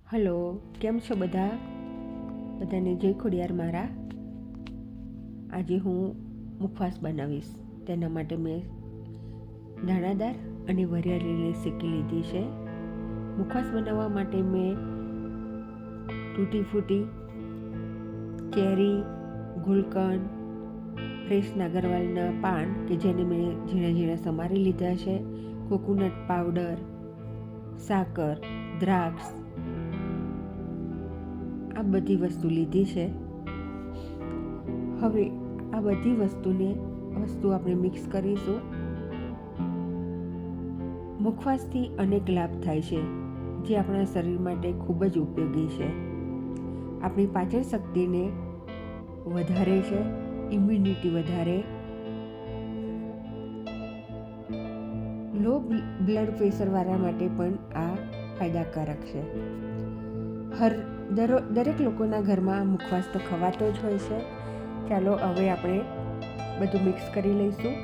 Hello, કેમ છો બધા? બધાને જય ખોડિયાર મારા. આજે હું મુખવાસ બનાવીશ. તેના માટે મેં દાણાદાર અને વરિયાળીને શેકી લીધી છે. મુખવાસ બનાવવા માટે મેં તૂટી ફૂટી, ચેરી, ગુલકંદ, ફ્રેશ નાગરવાલના પાન કે જેને મેં ઝીણા ઝીણા સમારી લીધા છે, કોકોનટ પાવડર, સાકર, દ્રાક્ષ, આ બધી વસ્તુ લીધી છે. હવે આ બધી વસ્તુ આપણે મિક્સ કરીશું. મુખવાસથી અનેક લાભ થાય છે, જે આપણા શરીર માટે ખૂબ જ ઉપયોગી છે. આપણી પાચન શક્તિને વધારે છે, ઇમ્યુનિટી વધારે, લો બ્લડ પ્રેશરવાળા માટે પણ આ ફાયદાકારક છે. દરેક લોકોના ઘરમાં મુખવાસ તો ખવાતો જ હોય છે. ચાલો હવે આપણે બધું મિક્સ કરી લઈશું.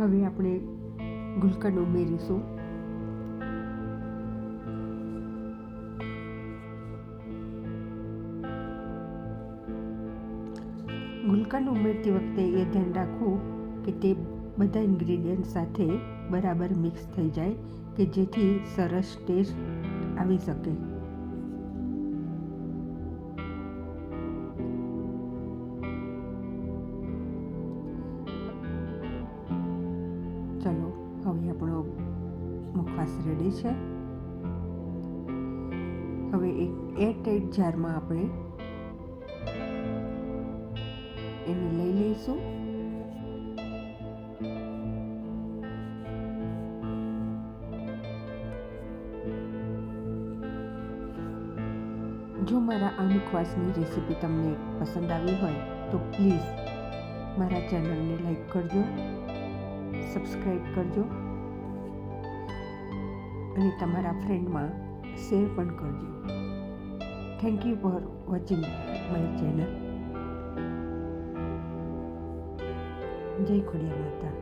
હવે આપણે ગુલકંદ ઉમેરીશું. ગુલકંદ ઉમેરતી વખતે એ ધ્યાન રાખવું કે તે બધા ઇન્ગ્રેડિયન્ટ સાથે બરાબર મિક્સ થઈ જાય, કે જેથી સરસ ટેસ્ટ આવી શકે. ચલો, હવે આપણો મુખવાસ રેડી છે. હવે એક એરટાઈટ જારમાં આપણે એને લઈ લઈશું. જો મારા આ મુખવાસની રેસીપી તમને પસંદ આવી હોય તો પ્લીઝ મારા ચેનલને લાઈક કરજો, સબસ્ક્રાઈબ કરજો અને તમારા ફ્રેન્ડમાં શેર પણ કરજો. Thank you for watching my channel. જય ખોડિયાર માતા.